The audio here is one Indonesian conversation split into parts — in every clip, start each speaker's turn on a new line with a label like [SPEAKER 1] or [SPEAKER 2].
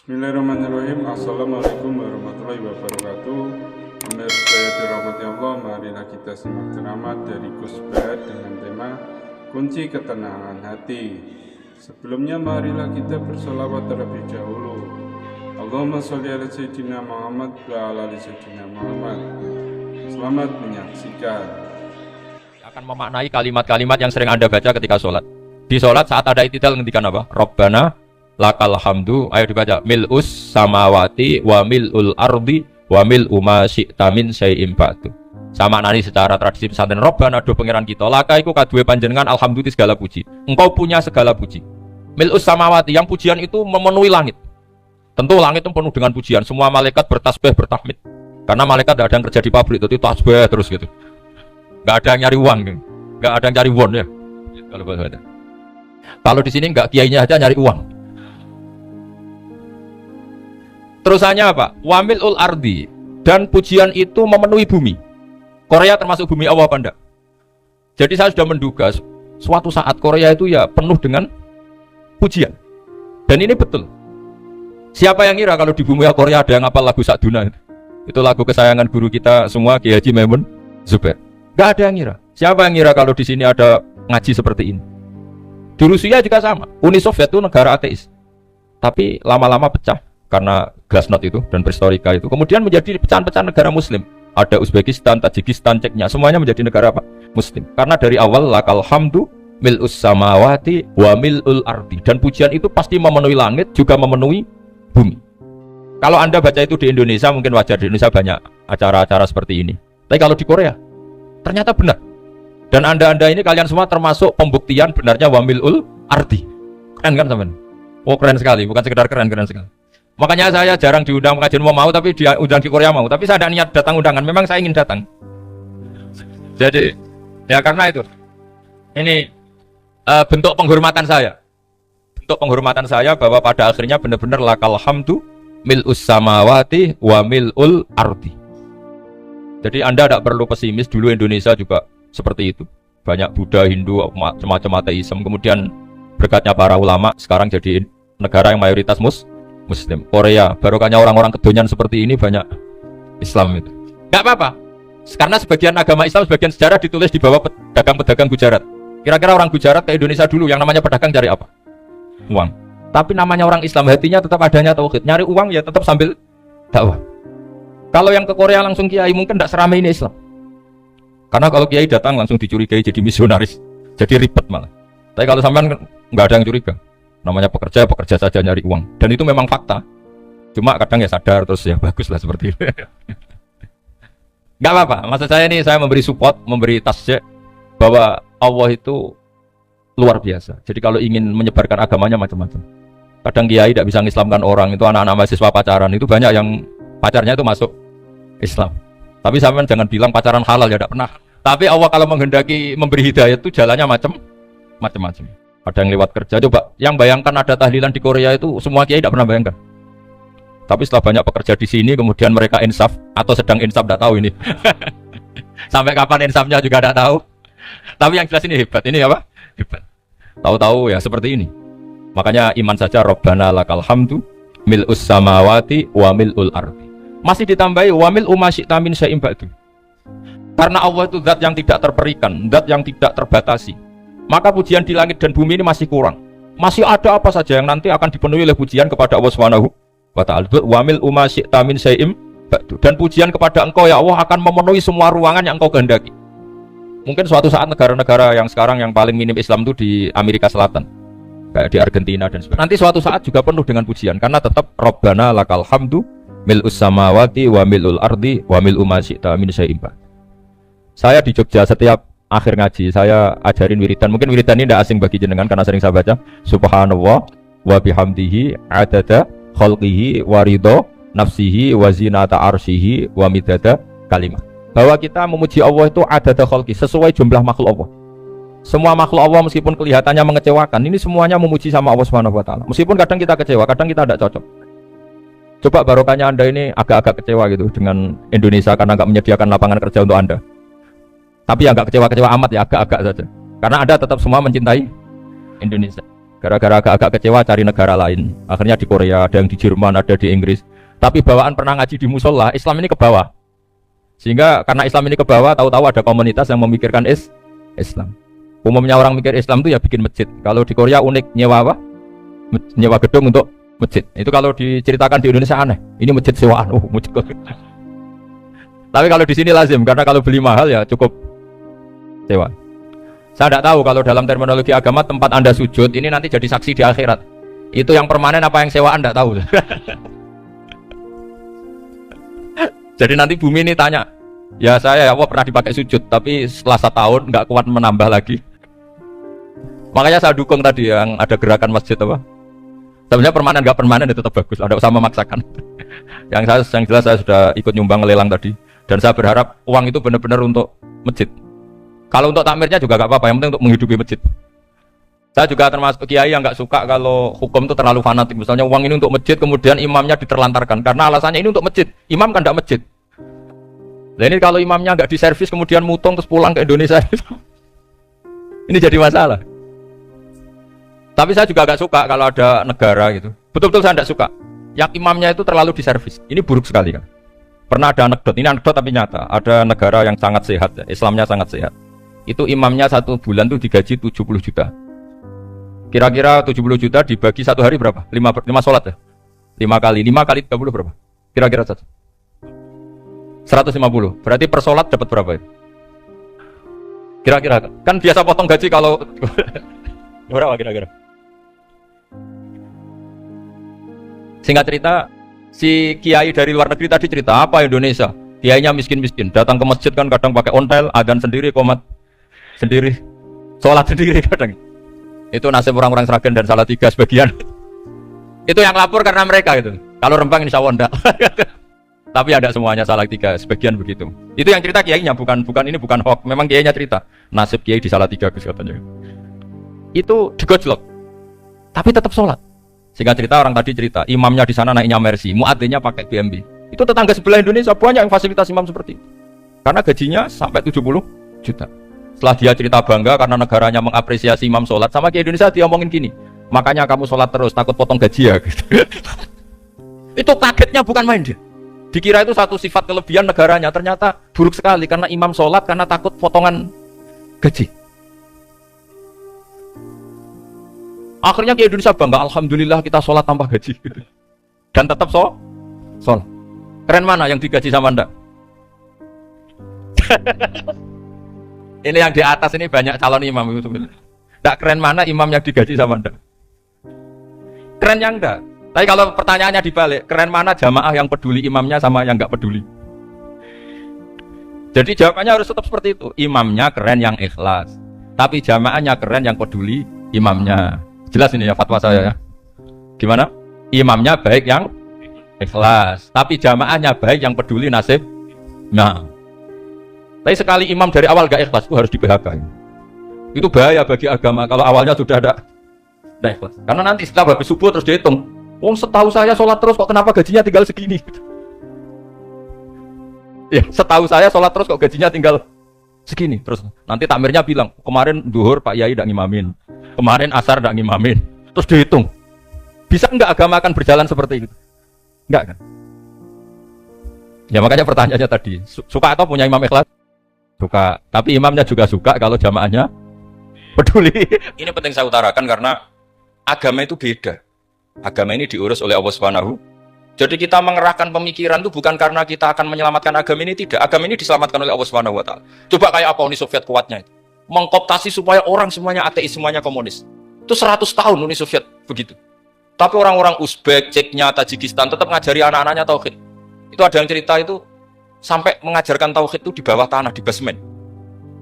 [SPEAKER 1] Bismillahirrahmanirrahim. Assalamualaikum warahmatullahi wabarakatuh. Pemirsa yang dirahmati Allah, marilah kita simak ceramah dari Gus Bahat dengan tema kunci ketenangan hati. Sebelumnya marilah kita bersolawat terlebih dahulu. Allahumma sholli ala sayyidina Muhammad wa ala ali sayyidina Muhammad. Selamat menyaksikan.
[SPEAKER 2] Akan memaknai kalimat-kalimat yang sering Anda baca ketika sholat. Di sholat saat ada i'tidal ngendikan apa? Rabbana lakal hamdu, ayo dibaca mil'us samawati wa mil'ul ardi wa mil'u ma syi'ta min syai'in ba'du. Sama nani secara tradisi pesantren, Rabbana do pangeran kita, laka iku kaduwe panjenengan alhamdulillah segala puji. Engkau punya segala puji. Mil'us samawati, yang pujian itu memenuhi langit. Tentu langit itu penuh dengan pujian, semua malaikat bertasbih bertahmid. Karena malaikat tidak ada yang kerja di pabrik, itu tasbih terus gitu. Enggak ada yang nyari uang, enggak ada yang cari won ya. Kalau di sini enggak, kiainya aja nyari uang. Terusannya apa? Wamilul ardi, dan pujian itu memenuhi bumi. Korea termasuk bumi Allah apa enggak? Jadi saya sudah menduga suatu saat Korea itu ya penuh dengan pujian. Dan ini betul. Siapa yang ngira kalau di bumi Korea ada yang hafal lagu Sakduna itu? Itu lagu kesayangan guru kita semua, Kiai Haji Maimun Zubair. Enggak ada yang ngira. Siapa yang ngira kalau di sini ada ngaji seperti ini? Di Rusia juga sama. Uni Soviet itu negara ateis. Tapi lama-lama pecah karena glasnost itu dan perestroika itu, kemudian menjadi pecahan-pecahan negara muslim. Ada Uzbekistan, Tajikistan, Ceknya, semuanya menjadi negara apa? Muslim. Karena dari awal lakal hamdu mil'us samawati wa mil'ul ardi, dan pujian itu pasti memenuhi langit juga memenuhi bumi. Kalau Anda baca itu di Indonesia mungkin wajar, di Indonesia banyak acara-acara seperti ini. Tapi kalau di Korea ternyata benar. Dan Anda ini kalian semua termasuk pembuktian benarnya wa mil'ul ardi. Keren kan teman? Oh keren sekali, bukan sekedar keren sekali. Makanya saya jarang diundang pengajian, mau tapi diundang di Korea mau. Tapi saya tidak niat datang undangan, memang saya ingin datang. Jadi ya karena itu ini bentuk penghormatan saya. Bentuk penghormatan saya bahwa pada akhirnya benar-benar lakal hamdu mil'us samawati wa mil'ul ardi. Jadi Anda tidak perlu pesimis, dulu Indonesia juga seperti itu. Banyak Buddha, Hindu, macam-macam ateisme. Kemudian berkatnya para ulama sekarang jadi negara yang mayoritas Muslim. Korea, barokahnya orang-orang kedonyan seperti ini banyak Islam itu. Enggak apa-apa. Karena sebagian agama Islam, sebagian sejarah ditulis di bawah pedagang-pedagang Gujarat. Kira-kira orang Gujarat ke Indonesia dulu yang namanya pedagang cari apa? Uang. Tapi namanya orang Islam, hatinya tetap adanya tauhid. Nyari uang ya tetap sambil dakwah. Kalau yang ke Korea langsung kiai mungkin tidak seramai ini Islam. Karena kalau kiai datang langsung dicurigai jadi misionaris, jadi ribet malah. Tapi kalau sampean nggak ada yang curiga. Namanya pekerja saja nyari uang, dan itu memang fakta. Cuma kadang ya sadar terus ya bagus lah seperti itu. Nggak apa-apa, maksud saya ini saya memberi support, memberi tasjid bahwa Allah itu luar biasa. Jadi kalau ingin menyebarkan agamanya macam-macam. Kadang kiai tidak bisa mengislamkan orang, itu anak-anak mahasiswa pacaran itu banyak yang pacarnya itu masuk Islam. Tapi sampean jangan bilang pacaran halal ya, tidak pernah. Tapi Allah kalau menghendaki memberi hidayah itu jalannya macam-macam. Ada yang lewat kerja, coba yang bayangkan ada tahlilan di Korea itu semua kiai tidak pernah bayangkan. Tapi setelah banyak pekerja di sini, kemudian mereka insaf atau sedang insaf, tidak tahu ini. Sampai kapan insafnya juga tidak tahu. Tapi yang jelas ini hebat, ini apa? Hebat. Tahu-tahu ya seperti ini. Makanya iman saja, Rabbana lakal hamdu mil'us samawati wa mil'ul ardi. Masih ditambahi wa mil'u ma syi'ta min syai'in ba'du. Karena Allah itu zat yang tidak terperikan, zat yang tidak terbatasi. Maka pujian di langit dan bumi ini masih kurang. Masih ada apa saja yang nanti akan dipenuhi oleh pujian kepada Allah Subhanahu wa ta'ala. Wa mil'u ma syi'ta min syai'in ba'du. Dan pujian kepada Engkau ya Allah akan memenuhi semua ruangan yang Engkau kehendaki. Mungkin suatu saat negara-negara yang sekarang yang paling minim Islam itu di Amerika Selatan, kayak di Argentina dan sebagainya. Nanti suatu saat juga penuh dengan pujian karena tetap Rabbana lakal hamdu mil'us samawati wa mil'ul ardi wa mil'u ma syi'ta min syai'in ba'du. Saya di Jogja setiap akhir ngaji saya ajarin wiridan. Mungkin wiridan ini tidak asing bagi jenengan karena sering saya baca. Subhanallah wa bihamdihi adada khalqihi wa ridha nafsihi wa zinata arsyihi wa midada kalimah. Bahwa kita memuji Allah itu adada khalqi, sesuai jumlah makhluk Allah. Semua makhluk Allah meskipun kelihatannya mengecewakan, ini semuanya memuji sama Allah Subhanahu wa taala. Meskipun kadang kita kecewa, kadang kita tidak cocok. Coba barokahnya Anda ini agak-agak kecewa gitu dengan Indonesia karena enggak menyediakan lapangan kerja untuk Anda. Tapi ya nggak kecewa-kecewa amat ya, agak-agak saja. Karena Anda tetap semua mencintai Indonesia. Gara-gara agak-agak kecewa cari negara lain. Akhirnya di Korea, ada yang di Jerman, ada di Inggris. Tapi bawaan pernah ngaji di musola, Islam ini ke bawah. Sehingga karena Islam ini ke bawah, tahu-tahu ada komunitas yang memikirkan Islam. Umumnya orang mikir Islam itu ya bikin masjid. Kalau di Korea unik, nyewa apa? Nyewa gedung untuk masjid. Itu kalau diceritakan di Indonesia aneh. Ini masjid sewaan. Masjid. Tapi kalau di sini lazim, karena kalau beli mahal ya cukup sewa. Saya tidak tahu kalau dalam terminologi agama tempat Anda sujud ini nanti jadi saksi di akhirat. Itu yang permanen apa yang sewaan tidak tahu. Jadi nanti bumi ini tanya, ya saya ya Allah pernah dipakai sujud, tapi setelah 1 tahun nggak kuat menambah lagi. Makanya saya dukung tadi yang ada gerakan masjid apa. Sebenarnya permanen nggak permanen itu tetap bagus, ada usah memaksakan. yang jelas saya sudah ikut nyumbang lelang tadi, dan saya berharap uang itu benar-benar untuk masjid. Kalau untuk takmirnya juga gak apa-apa, yang penting untuk menghidupi masjid. Saya juga termasuk kiai yang gak suka kalau hukum itu terlalu fanatik. Misalnya uang ini untuk masjid, kemudian imamnya diterlantarkan. Karena alasannya ini untuk masjid, imam kan gak masjid. Nah ini kalau imamnya gak diservis, kemudian mutung terus pulang ke Indonesia. Ini jadi masalah. Tapi saya juga gak suka kalau ada negara gitu. Betul-betul saya gak suka. Yang imamnya itu terlalu diservis. Ini buruk sekali kan. Pernah ada anekdot, ini anekdot tapi nyata. Ada negara yang sangat sehat, ya. Islamnya sangat sehat. Itu imamnya 1 bulan tuh digaji 70 juta. Kira-kira 70 juta dibagi 1 hari berapa? 5 sholat ya? 5 kali 30 berapa? Kira-kira 150. Berarti per sholat dapat berapa ya? Kira-kira kan biasa potong gaji kalau berapa kira-kira? Singkat cerita, si kiai dari luar negeri tadi cerita apa Indonesia? Kiainya miskin-miskin, datang ke masjid kan kadang pakai ontel, adzan sendiri, qomat sendiri, sholat sendiri kadang. Itu nasib orang-orang Sragen dan Salatiga sebagian. Itu yang lapor karena mereka gitu. Kalau Rembang insya Allah enggak. Tapi ada semuanya Salatiga, sebagian begitu. Itu yang cerita kiainya, bukan ini bukan hoax. Memang kiainya cerita nasib kiai di Salatiga katanya. Itu digojlok, tapi tetap sholat. Singkat cerita orang tadi cerita, imamnya di sana naiknya Mercy, muadzinnya pakai BMW. Itu tetangga sebelah Indonesia banyak yang fasilitas imam seperti itu. Karena gajinya sampai 70 juta. Setelah dia cerita bangga karena negaranya mengapresiasi imam sholat, sama kayak Indonesia dia omongin gini, makanya kamu sholat terus, takut potong gaji ya. Itu kagetnya bukan main dia. Dikira itu satu sifat kelebihan negaranya, ternyata buruk sekali karena imam sholat karena takut potongan gaji. Akhirnya kayak Indonesia bangga, alhamdulillah kita sholat tambah gaji. Dan tetap sholat. Keren mana yang digaji sama Anda? Ini yang di atas ini banyak calon imam itu sebenarnya. Tidak keren mana imam yang digaji sama Anda? Keren yang enggak. Tapi kalau pertanyaannya dibalik, keren mana jamaah yang peduli imamnya sama yang enggak peduli? Jadi jawabannya harus tetap seperti itu. Imamnya keren yang ikhlas, tapi jamaahnya keren yang peduli imamnya. Jelas ini ya fatwa saya ya. Gimana? Imamnya baik yang ikhlas, tapi jamaahnya baik yang peduli nasib. Nah, tapi sekali imam dari awal gak ikhlas itu harus di PHK. Itu bahaya bagi agama kalau awalnya sudah ada ikhlas. Karena nanti setelah habis subuh terus dihitung, wong setahu saya sholat terus kok kenapa gajinya tinggal segini? Ya, setahu saya sholat terus kok gajinya tinggal segini. Terus nanti takmirnya bilang, kemarin duhur Pak Yai tidak ngimamin, kemarin asar tidak ngimamin. Terus dihitung, bisa enggak agama akan berjalan seperti itu? Enggak kan? Ya makanya pertanyaannya tadi, suka atau punya imam ikhlas? Suka, tapi imamnya juga suka kalau jamaahnya peduli. Ini penting saya utarakan karena agama itu beda. Agama ini diurus oleh Allah Subhanahu. Jadi kita mengerahkan pemikiran itu bukan karena kita akan menyelamatkan agama ini, tidak. Agama ini diselamatkan oleh Allah Subhanahu wa taala. Coba kayak apa Uni Soviet kuatnya itu. Mengkooptasi supaya orang semuanya ateis, semuanya komunis. Itu 100 tahun Uni Soviet begitu. Tapi orang-orang Uzbek, Ceknya, Tajikistan tetap ngajari anak-anaknya tauhid. Itu ada yang cerita itu sampai mengajarkan tauhid itu di bawah tanah, di basement.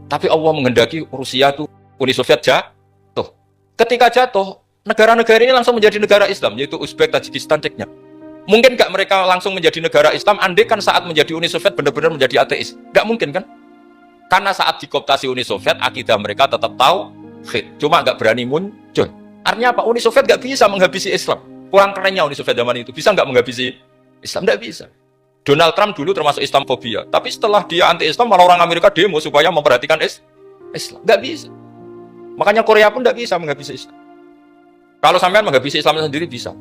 [SPEAKER 2] Tapi Allah menghendaki Rusia itu, Uni Soviet jatuh. Ketika jatuh, negara-negara ini langsung menjadi negara Islam, yaitu Uzbek, Tajikistan, Ceknya. Mungkin nggak mereka langsung menjadi negara Islam, andai kan saat menjadi Uni Soviet benar-benar menjadi ateis? Nggak mungkin kan? Karena saat dikooptasi Uni Soviet, akidah mereka tetap tauhid, cuma nggak berani muncul. Artinya apa? Uni Soviet nggak bisa menghabisi Islam. Kurang kerennya Uni Soviet zaman itu, bisa nggak menghabisi Islam? Nggak bisa. Donald Trump dulu termasuk Islamfobia, tapi setelah dia anti-Islam, malah orang Amerika demo supaya memperhatikan Islam. Nggak bisa. Makanya Korea pun nggak bisa menghabisi Islam. Kalau sampean menghabisi Islam sendiri bisa.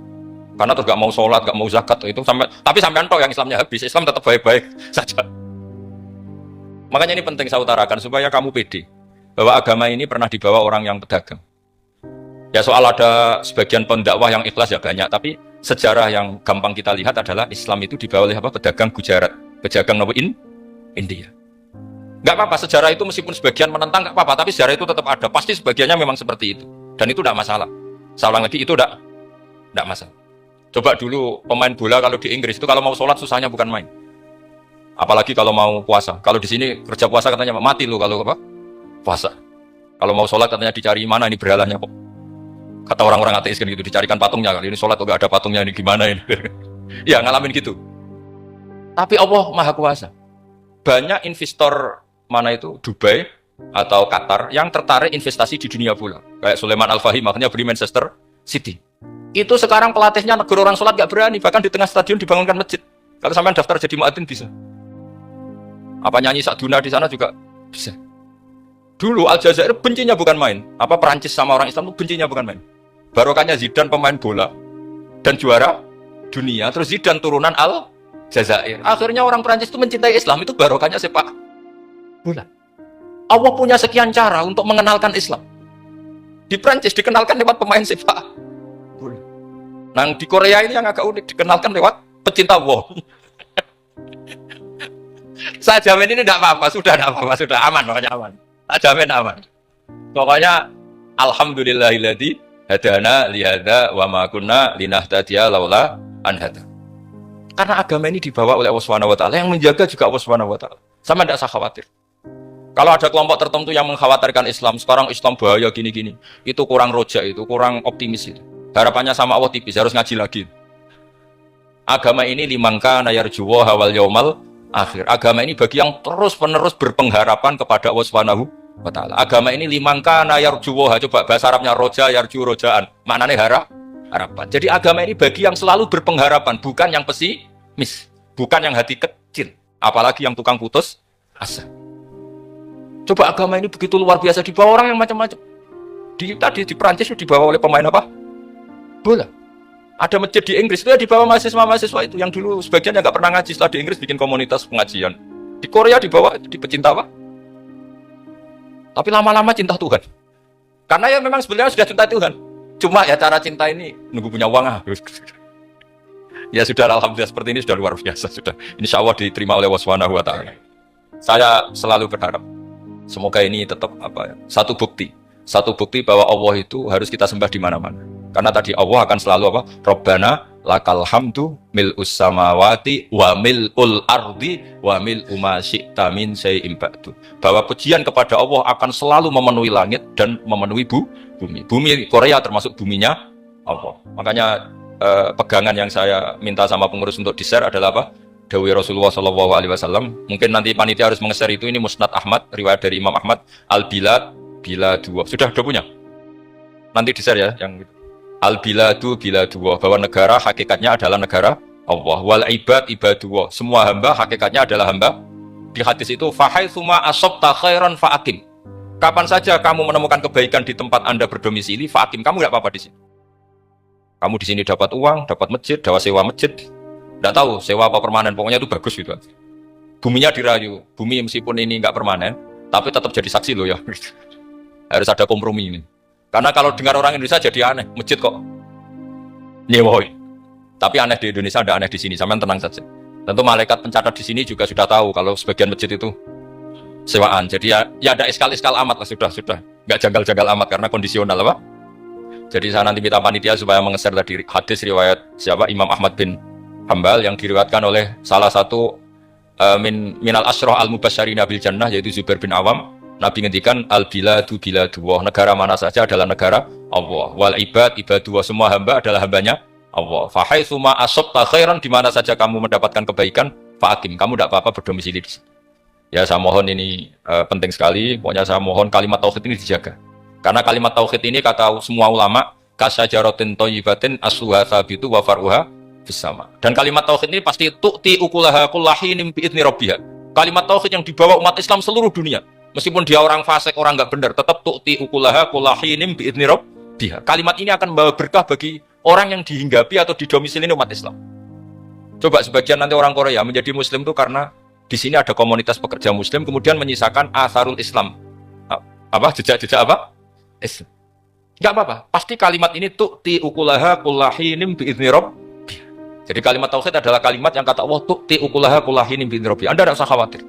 [SPEAKER 2] Karena terus gak mau sholat, gak mau zakat itu sampai, tapi sampean toh yang Islamnya habis, Islam tetap baik-baik saja. Makanya ini penting saya utarakan supaya kamu pede bahwa agama ini pernah dibawa orang yang pedagang. Ya soal ada sebagian pendakwah yang ikhlas ya banyak, tapi sejarah yang gampang kita lihat adalah Islam itu dibawa oleh apa? Pedagang Gujarat, pedagang India. Gak apa-apa sejarah itu meskipun sebagian menentang gak apa-apa, tapi sejarah itu tetap ada. Pasti sebagiannya memang seperti itu dan itu tidak masalah. Saya ulang lagi itu tidak masalah. Coba dulu pemain bola kalau di Inggris itu kalau mau sholat susahnya bukan main. Apalagi kalau mau puasa. Kalau di sini kerja puasa katanya mati lu kalau apa? Puasa. Kalau mau sholat katanya dicari mana ini berhalanya kok. Kata orang-orang ateis kan gitu, dicarikan patungnya. Kali ini sholat kok gak ada patungnya ini gimana ini. Ya ngalamin gitu. Tapi Allah Maha Kuasa. Banyak investor mana itu Dubai atau Qatar yang tertarik investasi di dunia bola. Kayak Sulaiman Al-Fahim makanya beli Manchester City. Itu sekarang pelatihnya negur orang sholat gak berani, bahkan di tengah stadion dibangunkan masjid. Kalau sampai daftar jadi muadzin bisa. Apa nyanyi Sakduna di sana juga bisa. Dulu Aljazair bencinya bukan main. Apa Perancis sama orang Islam itu bencinya bukan main. Barokahnya Zidane pemain bola dan juara dunia, terus Zidane turunan Aljazair. Akhirnya orang Perancis itu mencintai Islam, itu barokahnya sepak bola. Allah punya sekian cara untuk mengenalkan Islam. Di Perancis dikenalkan lewat pemain sepak bola. Nah di Korea ini yang agak unik, dikenalkan lewat pecinta Allah. Saya jamin ini tidak apa-apa, sudah aman, pokoknya aman. Saya jamin aman. Pokoknya alhamdulillahilladzi hadana lihada wa ma kunna linahtadiya laula an hada. Karena agama ini dibawa oleh Allah Subhanahu wa taala, yang menjaga juga Allah Subhanahu wa taala. Sama tidak usah khawatir. Kalau ada kelompok tertentu yang mengkhawatirkan Islam, sekarang Islam bahaya gini-gini, itu kurang roja, itu kurang optimis itu. Harapannya sama Allah tipis, harus ngaji lagi. Agama ini limangka nayarjuwa hawal yaumal akhir. Agama ini bagi yang terus-menerus berpengharapan kepada Allah Subhanahu wa taala. Agama ini limangka nayarjuwa, coba bahasa Arabnya roja yarju rojaan. Maknanya harapan. Jadi agama ini bagi yang selalu berpengharapan, bukan yang pesimis, bukan yang hati kecil, apalagi yang tukang putus asa. Coba agama ini begitu luar biasa dibawa orang yang macam-macam. Tadi di Prancis itu dibawa oleh pemain apa? Bola. Ada masjid di Inggris itu ya dibawa mahasiswa-mahasiswa itu yang dulu sebagian yang nggak pernah ngaji, setelah di Inggris bikin komunitas pengajian. Di Korea dibawa di pecinta apa? Tapi lama-lama cinta Tuhan. Karena ya memang sebenarnya sudah cinta Tuhan. Cuma ya cara cinta ini nunggu punya uang. Ya sudah, alhamdulillah seperti ini sudah luar biasa sudah. Insya Allah diterima oleh Allah Subhanahu wa taala. Saya selalu berharap semoga ini tetap satu bukti bahwa Allah itu harus kita sembah di mana-mana. Karena tadi Allah akan selalu apa? Rabbana lakal hamdu mil'us samawati wa mil'ul ardi wa mil'u ma syi'ta min syai'in ba'du. Bahwa pujian kepada Allah akan selalu memenuhi langit dan memenuhi bumi. Bumi Korea termasuk buminya Allah. Makanya pegangan yang saya minta sama pengurus untuk di-share adalah apa? Dawai Rasulullah SAW. Mungkin nanti panitia harus menge-share itu. Ini Musnad Ahmad, riwayat dari Imam Ahmad. Al-Bilad Biladullah. Sudah punya? Nanti di-share ya yang gitu. Al-biladu biladullah, bahwa negara hakikatnya adalah negara Allah. Wal ibad ibadullah, semua hamba hakikatnya adalah hamba. Di hadis itu fahaitsuma asabta khairan fa'akim. Kapan saja kamu menemukan kebaikan di tempat Anda berdomisili, fa'akim, kamu enggak apa-apa di sini. Kamu di sini dapat uang, dapat masjid, dapat sewa masjid. Enggak tahu sewa apa permanen, pokoknya itu bagus gitu. Buminya dirayu. Bumi meskipun ini enggak permanen, tapi tetap jadi saksi loh ya. Harus ada kompromi ini. Karena kalau dengar orang Indonesia jadi aneh, masjid kok nyewoi. Tapi aneh di Indonesia, ada aneh di sini. Sampean tenang saja. Tentu malaikat pencatat di sini juga sudah tahu kalau sebagian masjid itu sewaan. Jadi ya ada iskal-iskal amat lah, sudah. Nggak janggal-janggal amat karena kondisional apa. Jadi saya nanti minta panitia supaya mengeser tadi hadis riwayat siapa Imam Ahmad bin Hambal yang diriwayatkan oleh salah satu minal asyrah al-mubasysyirina bil jannah, yaitu Zubair bin Awam. Nabi ngendikan al-biladu biladullah, negara mana saja adalah negara Allah. Wal ibad ibadullah, semua hamba adalah hambanya Allah. Fa haitsuma asabta khairan, di mana saja kamu mendapatkan kebaikan, fa'akim, kamu tidak apa-apa berdomisili di sini. Ya saya mohon ini penting sekali. Pokoknya saya mohon kalimat tauhid ini dijaga. Karena kalimat tauhid ini kata semua ulama kasyajaratin thayyibatin asluha tsabitu wa far'uha fis sama. Dan kalimat tauhid ini pasti tu'ti ukulaha kullahin bi idzni rabbiha. Kalimat tauhid yang dibawa umat Islam seluruh dunia. Meskipun dia orang fasik, orang enggak benar, tetap tu'ti ukulaha kullahin bi idzni biha. Kalimat ini akan membawa berkah bagi orang yang dihinggapi atau didomisili umat Islam. Coba sebagian nanti orang Korea menjadi Muslim itu karena di sini ada komunitas pekerja Muslim, kemudian menyisakan asarul Islam, jejak-jejak apa? Islam. Enggak apa-apa. Pasti kalimat ini tu'ti ukulaha kullahinim bi'izni rabbi. Jadi kalimat tauhid adalah kalimat yang kata Allah tu'ti ukulaha kullahinim bi'izni rabbi. Anda tidak usah khawatir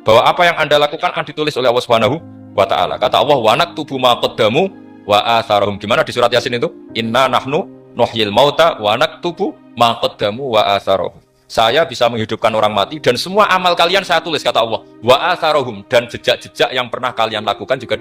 [SPEAKER 2] bahwa apa yang Anda lakukan akan ditulis oleh Allah Subhanahu wa ta'ala. Kata Allah wa naktubu ma qaddamu wa atharahum. Gimana di surat Yasin itu? Inna nahnu nuhyil mauta wa naktubu ma qaddamu wa atharahum. Saya bisa menghidupkan orang mati dan semua amal kalian saya tulis, kata Allah. Wa atharahum, dan jejak-jejak yang pernah kalian lakukan juga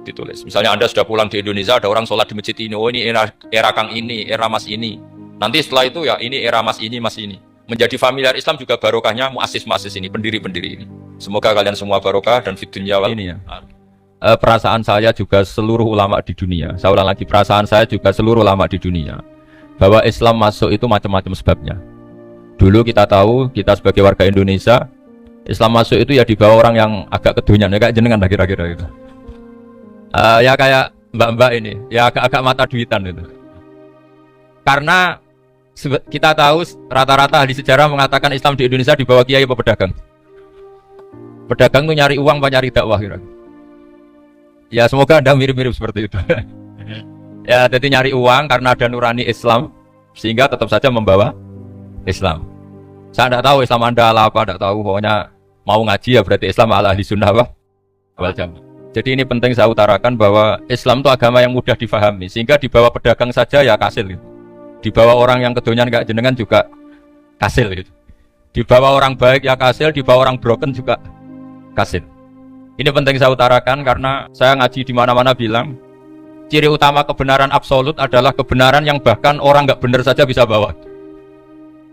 [SPEAKER 2] ditulis. Misalnya Anda sudah pulang di Indonesia, ada orang sholat di masjid ini, oh ini era Kang ini, era Mas ini. Nanti setelah itu ya ini era Mas ini, Mas ini. Menjadi familiar Islam juga barokahnya muassis-muassis ini, pendiri-pendiri ini. Semoga kalian semua barokah dan fid dunya wal ini ya. Perasaan saya juga seluruh ulama di dunia. Saya ulang lagi, perasaan saya juga seluruh ulama di dunia bahwa Islam masuk itu macam-macam sebabnya. Dulu kita tahu, kita sebagai warga Indonesia, Islam masuk itu ya di bawah orang yang agak kedonyan, ya kayak jenengan lah kira-kira gitu. Ya kayak mbak-mbak ini, ya agak-agak mata duitan itu. Karena kita tahu rata-rata ahli sejarah mengatakan Islam di Indonesia di bawah kiai apa pedagang. Pedagang itu nyari uang apa nyari dakwah kira-kira. Ya semoga Anda mirip-mirip seperti itu. Ya jadi nyari uang karena ada nurani Islam sehingga tetap saja membawa Islam. Saya tidak tahu Islam Anda ala apa, tidak tahu. Pokoknya mau ngaji ya berarti Islam ala ahli sunnah wal jamaah. Jadi ini penting saya utarakan bahwa Islam itu agama yang mudah difahami, sehingga di bawah pedagang saja ya kasil gitu. Di bawah orang yang kedonyan kayak jenengan juga kasil gitu. Di bawah orang baik ya kasil, di bawah orang broken juga kasil. Ini penting saya utarakan karena saya ngaji di mana-mana bilang ciri utama kebenaran absolut adalah kebenaran yang bahkan orang nggak benar saja bisa bawa.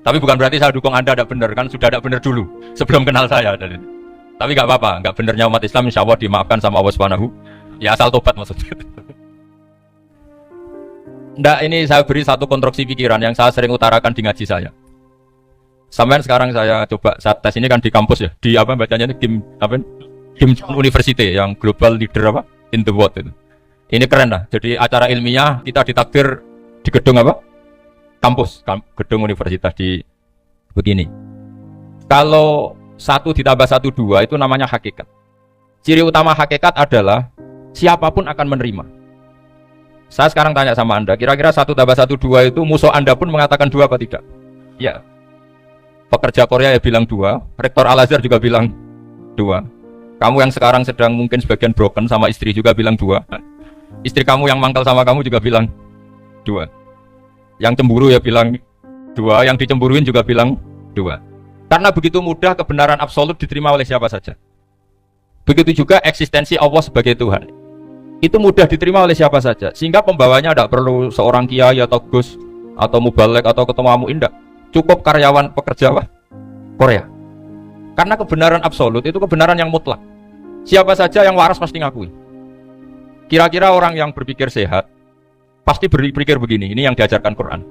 [SPEAKER 2] Tapi bukan berarti saya dukung Anda tidak benar, kan sudah tidak benar dulu sebelum kenal saya. Tapi nggak apa-apa, nggak benernya umat Islam insya Allah dimaafkan sama Allah Subhanahu. Ya asal tobat maksudnya. Nggak, ini saya beri satu konstruksi pikiran yang saya sering utarakan di ngaji saya. Sampai sekarang saya coba saat tes ini kan di kampus ya, di apa bacanya ini Kim University yang global leader apa in the world itu. Ini keren lah. Jadi acara ilmiah kita ditakdir di gedung apa? Kampus, gedung universitas di begini. Kalau 1 ditambah 1 2 itu namanya hakikat. Ciri utama hakikat adalah siapapun akan menerima. Saya sekarang tanya sama Anda, kira-kira 1 tambah 1 2 itu musuh Anda pun mengatakan 2 apa tidak? Ya. Pekerja Korea ya bilang 2, rektor Al-Azhar juga bilang 2. Kamu yang sekarang sedang mungkin sebagian broken sama istri juga bilang 2. Istri kamu yang mangkal sama kamu juga bilang 2. Yang cemburu ya bilang 2, yang dicemburuin juga bilang 2. Karena begitu mudah kebenaran absolut diterima oleh siapa saja. Begitu juga eksistensi Allah sebagai Tuhan. Itu mudah diterima oleh siapa saja. Sehingga pembawanya tidak perlu seorang kiai atau gus atau mubalek atau ketua mu'in, tidak. Cukup karyawan pekerja Korea. Karena kebenaran absolut itu kebenaran yang mutlak. Siapa saja yang waras pasti ngakui. Kira-kira orang yang berpikir sehat pasti berpikir begini, ini yang diajarkan Quran.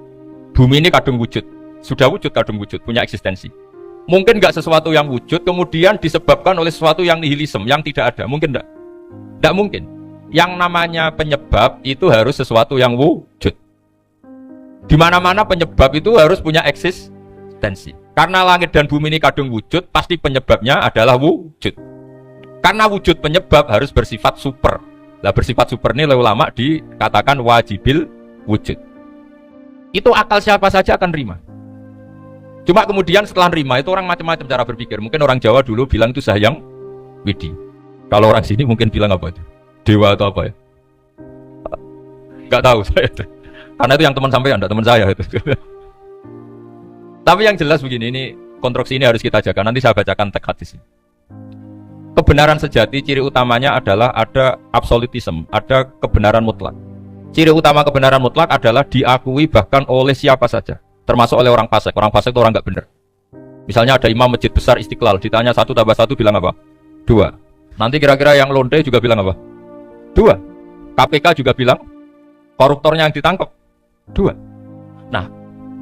[SPEAKER 2] Bumi ini kadung wujud, sudah wujud kadung wujud, punya eksistensi. Mungkin nggak sesuatu yang wujud kemudian disebabkan oleh sesuatu yang nihilisme, yang tidak ada, mungkin enggak? Enggak mungkin. Yang namanya penyebab itu harus sesuatu yang wujud. Di mana-mana penyebab itu harus punya eksistensi. Karena langit dan bumi ini kadung wujud, pasti penyebabnya adalah wujud. Karena wujud penyebab harus bersifat super. Lah bersifat super ini oleh ulama dikatakan wajibil wujud. Itu akal siapa saja akan terima. Cuma kemudian setelah nerima itu orang macam-macam cara berpikir. Mungkin orang Jawa dulu bilang itu Sahyang Widi. Kalau orang sini mungkin bilang apa itu? Dewa atau apa ya? Gak tahu saya. Karena itu yang teman sampai enggak teman saya itu. Tapi yang jelas begini, ini konstruksi ini harus kita jaga. Nanti saya bacakan teks hadis. Kebenaran sejati ciri utamanya adalah ada absolutisme, ada kebenaran mutlak. Ciri utama kebenaran mutlak adalah diakui bahkan oleh siapa saja, termasuk oleh orang fasik. Orang fasik itu orang nggak benar. Misalnya ada imam masjid besar Istiqlal, ditanya 1 tambah 1 bilang apa? 2. Nanti kira-kira yang lonte juga bilang apa? 2. KPK juga bilang koruptornya yang ditangkap 2. Nah,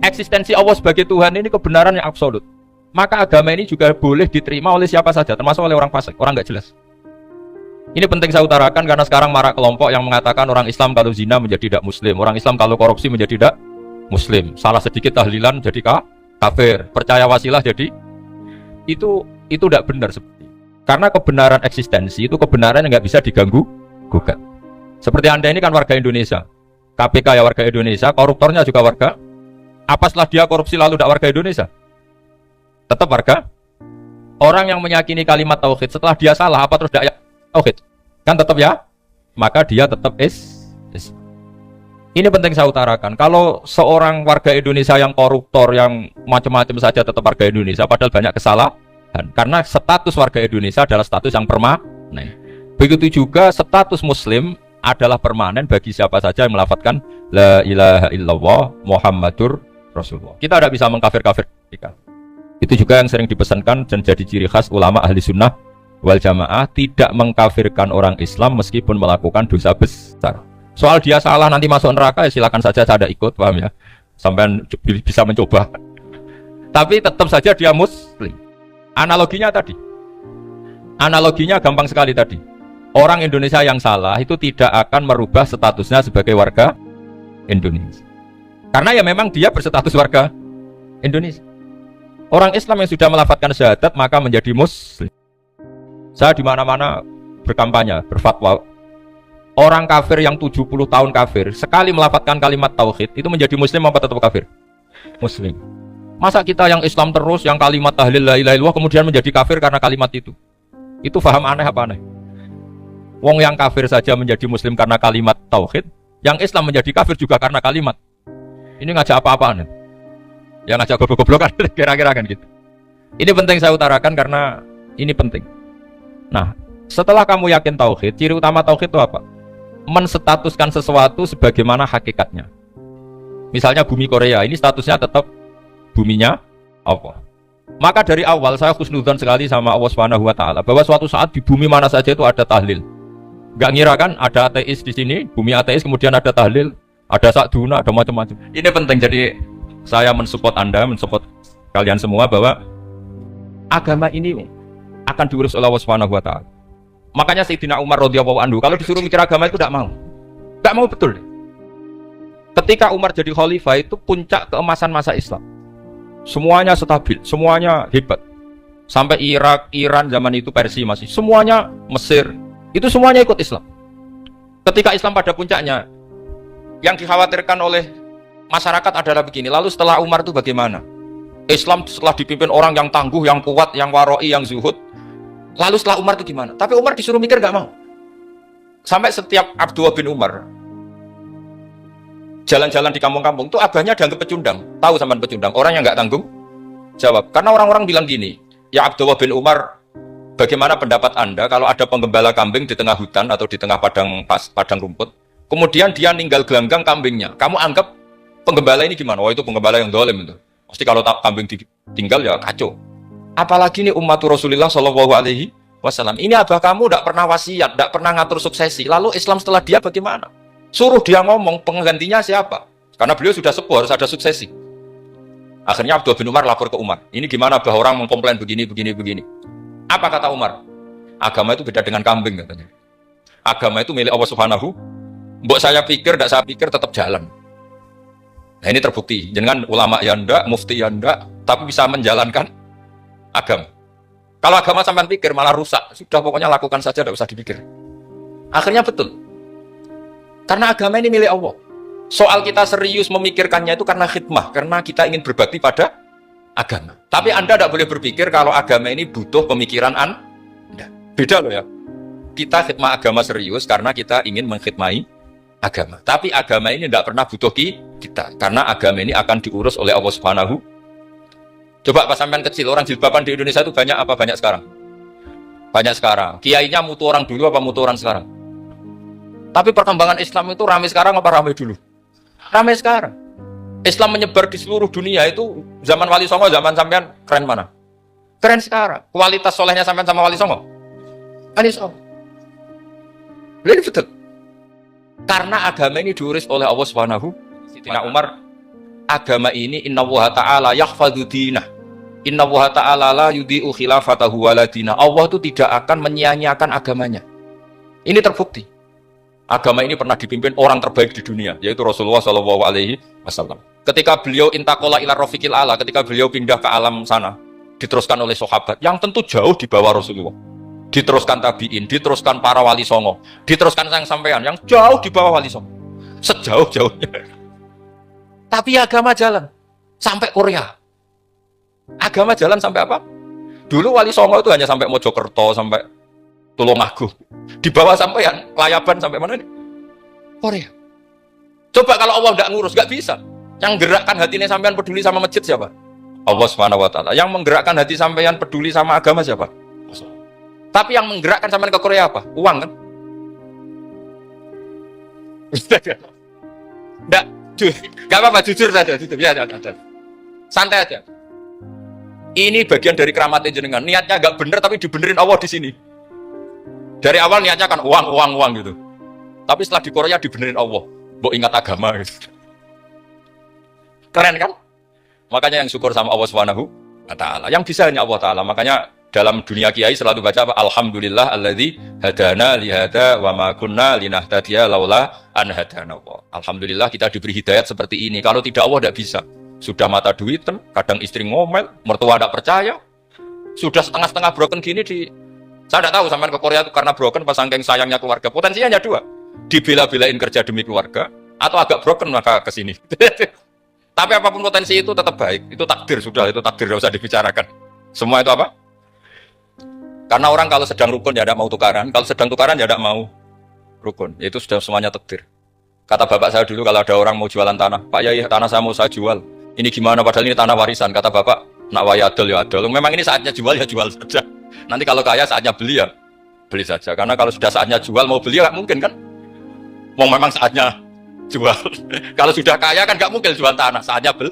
[SPEAKER 2] eksistensi Allah sebagai Tuhan ini kebenaran yang absolut. Maka agama ini juga boleh diterima oleh siapa saja, termasuk oleh orang fasik, orang nggak jelas. Ini penting saya utarakan karena sekarang marak kelompok yang mengatakan orang Islam kalau zina menjadi tidak muslim, orang Islam kalau korupsi menjadi tidak muslim, salah sedikit tahlilan jadi kafir, percaya wasilah jadi itu tidak benar seperti. Karena kebenaran eksistensi itu kebenaran yang nggak bisa diganggu gugat. Seperti Anda ini kan warga Indonesia, KPK ya warga Indonesia, koruptornya juga warga. Apa setelah dia korupsi lalu tidak warga Indonesia? Tetap warga. Orang yang meyakini kalimat tauhid setelah dia salah apa terus tidak tauhid? Kan tetap ya? Maka dia tetap Ini penting saya utarakan. Kalau seorang warga Indonesia yang koruptor, yang macam-macam saja tetap warga Indonesia, padahal banyak kesalahan. Karena status warga Indonesia adalah status yang permanen. Begitu juga status Muslim adalah permanen bagi siapa saja yang melafadzkan La ilaha illallah Muhammadur Rasulullah. Kita tidak bisa mengkafir-kafirkan. Itu juga yang sering dipesankan dan jadi ciri khas ulama ahli sunnah wal jamaah, tidak mengkafirkan orang Islam meskipun melakukan dosa besar. Soal dia salah nanti masuk neraka ya silakan saja, saya ada ikut, paham ya, sampai bisa mencoba. Tapi tetap saja dia muslim. Analoginya gampang sekali tadi. Orang Indonesia yang salah itu tidak akan merubah statusnya sebagai warga Indonesia. Karena ya memang dia berstatus warga Indonesia. Orang Islam yang sudah melafadzkan syahadat maka menjadi muslim. Saya di mana-mana berkampanye, berfatwa. Orang kafir yang 70 tahun kafir, sekali melafadzkan kalimat tauhid itu menjadi muslim apa tetap kafir? Muslim. Masa kita yang Islam terus, yang kalimat tahlil la ilaha illallah kemudian menjadi kafir karena kalimat itu? Itu faham aneh apa aneh? Wong yang kafir saja menjadi muslim karena kalimat tauhid, yang Islam menjadi kafir juga karena kalimat. Ini ngajak apa-apaan? Yang ngajak goblok-goblokan kira-kira kan gitu. Ini penting saya utarakan karena ini penting. Nah, setelah kamu yakin tauhid, ciri utama tauhid itu apa? Menstatuskan sesuatu sebagaimana hakikatnya. Misalnya bumi Korea, ini statusnya tetap buminya Allah. Maka dari awal saya husnudzon sekali sama Allah Subhanahu wa taala bahwa suatu saat di bumi mana saja itu ada tahlil. Enggak ngira kan ada ateis di sini, bumi ateis kemudian ada tahlil, ada sakduna, ada macam-macam. Ini penting, jadi saya mensupport Anda, mensupport kalian semua bahwa agama ini akan diurus oleh Allah Subhanahu wa taala. Makanya Sayyidina Umar radhiyallahu anhu kalau disuruh mikir agama itu tidak mau. Tidak mau betul. Ketika Umar jadi khalifah itu puncak keemasan masa Islam. Semuanya stabil, semuanya hebat. Sampai Irak, Iran zaman itu Persia masih, semuanya Mesir, itu semuanya ikut Islam. Ketika Islam pada puncaknya, yang dikhawatirkan oleh masyarakat adalah begini, lalu setelah Umar itu bagaimana? Islam setelah dipimpin orang yang tangguh, yang kuat, yang waroi, yang zuhud, lalu setelah Umar itu gimana? Tapi Umar disuruh mikir gak mau. Sampai setiap Abdullah bin Umar jalan-jalan di kampung-kampung itu abahnya dianggap pecundang. Tahu sampean pecundang? Orang yang nggak tanggung jawab. Karena orang-orang bilang gini, ya Abdullah bin Umar, bagaimana pendapat Anda kalau ada penggembala kambing di tengah hutan atau di tengah padang rumput, kemudian dia ninggal gelanggang kambingnya, kamu anggap penggembala ini gimana? Oh itu penggembala yang dolim itu. Pasti kalau kambing ditinggal ya kacau. Apalagi ini umat Rasulullah Shallallahu Alaihi Wasallam. Ini abah kamu tidak pernah wasiat, tidak pernah ngatur suksesi. Lalu Islam setelah dia bagaimana? Suruh dia ngomong penggantinya siapa? Karena beliau sudah sepuh, harus ada suksesi. Akhirnya Abdullah bin Umar lapor ke Umar. Ini gimana bah orang mengkomplain begini. Apa kata Umar? Agama itu beda dengan kambing katanya. Agama itu milik Allah Subhanahu. Mbok saya pikir, tidak saya pikir tetap jalan. Nah ini terbukti. Jangan ulama ya ndak, mufti ya ndak, tapi bisa menjalankan agama. Kalau agama sampai pikir malah rusak. Sudah pokoknya lakukan saja, tidak usah dipikir. Akhirnya betul. Karena agama ini milik Allah. Soal kita serius memikirkannya itu karena khidmah, karena kita ingin berbakti pada agama. Tapi Anda tidak boleh berpikir kalau agama ini butuh pemikiran Anda. Beda loh ya. Kita khidmah agama serius karena kita ingin mengkhidmati agama. Tapi agama ini tidak pernah butuh kita, karena agama ini akan diurus oleh Allah Subhanahu. Coba pas sampean kecil, orang jilbaban di Indonesia itu banyak apa banyak sekarang? Banyak sekarang. Kiainya mutu orang dulu apa mutu orang sekarang? Tapi perkembangan Islam itu ramai sekarang apa ramai dulu? Ramai sekarang. Islam menyebar di seluruh dunia itu zaman Wali Songo, zaman sampean keren mana? Keren sekarang. Kualitas solehnya sampean sama Wali Songo? Wali Songo. Ini betul. Karena agama ini diurus oleh Allah Subhanahu. Sayyidina Umar, agama ini innallaha ta'ala yahfadzu dinah. Innallaha ta'ala la yudhi'u khilafatahu waladina. Allah itu tidak akan menyia-nyiakan agamanya. Ini terbukti. Agama ini pernah dipimpin orang terbaik di dunia, yaitu Rasulullah SAW. Ketika beliau intakola ila rofiqil ala, ketika beliau pindah ke alam sana, diteruskan oleh sahabat yang tentu jauh di bawah Rasulullah. Diteruskan tabiin, diteruskan para wali songo, diteruskan sang sampean yang jauh di bawah wali songo. Sejauh-jauhnya. Tapi agama jalan sampai Korea. Agama jalan sampai apa? Dulu wali songo itu hanya sampai Mojokerto, sampai Tulungagung. Di bawah sampean, Layaban sampai mana nih? Korea. Coba kalau Allah tidak ngurus, nggak bisa. Yang gerakkan hatinya sampean peduli sama masjid siapa? Allah Subhanahu wa taala. Yang menggerakkan hati sampean peduli sama agama siapa? Tapi yang menggerakkan sampean ke Korea apa? Uang kan? Enggak, enggak apa-apa, jujur saja, jujur. Ya, santai aja. Ini bagian dari keramatnya jenengan. Niatnya agak bener tapi dibenerin Allah di sini. Dari awal niatnya kan uang gitu. Tapi setelah di Korea dibenerin Allah. Mbok ingat agama gitu. Keren kan? Makanya yang syukur sama Allah Subhanahu wa taala. Yang bisa hanya Allah taala. Makanya dalam dunia kiai selalu baca apa? Alhamdulillah alladzi hadana li hada wa ma kunna linahtadiya laula an hadana Allah. Alhamdulillah kita diberi hidayat seperti ini. Kalau tidak Allah tidak bisa. Sudah mata duitan, kadang istri ngomel, mertua tidak percaya. Sudah setengah-setengah broken gini saya tidak tahu sampai ke Korea itu karena broken pas saking sayangnya keluarga. Potensinya hanya dua. Dibela-belain kerja demi keluarga atau agak broken maka ke sini. Tapi apapun potensi itu tetap baik. Itu takdir sudah, itu takdir tidak usah dibicarakan. Semua itu apa? Karena orang kalau sedang rukun ya tidak mau tukaran, kalau sedang tukaran ya tidak mau rukun. Itu sudah semuanya takdir. Kata bapak saya dulu kalau ada orang mau jualan tanah, Pak Yai tanah saya mau saya jual. Ini gimana padahal ini tanah warisan. Kata bapak, nak waya adol ya adol. Memang ini saatnya jual ya jual saja. Nanti kalau kaya saatnya beli ya beli saja. Karena kalau sudah saatnya jual mau beli ya nggak mungkin kan? Mau memang saatnya jual. Kalau sudah kaya kan nggak mungkin jual tanah, saatnya beli.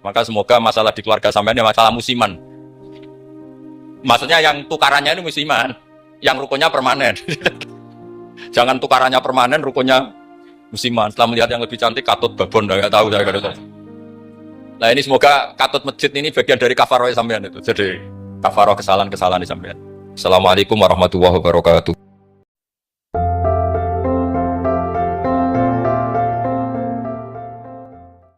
[SPEAKER 2] Maka semoga masalah di keluarga sampean ini masalah musiman. Maksudnya yang tukarannya ini musiman, yang rukunnya permanen. Jangan tukarannya permanen, rukunnya musiman. Setelah melihat yang lebih cantik, katut babon, nggak tahu saya kan. Nah ini semoga katut masjid ini bagian dari kafaroh sampean itu. Jadi kafaroh kesalahan di sampean. Assalamualaikum warahmatullahi wabarakatuh.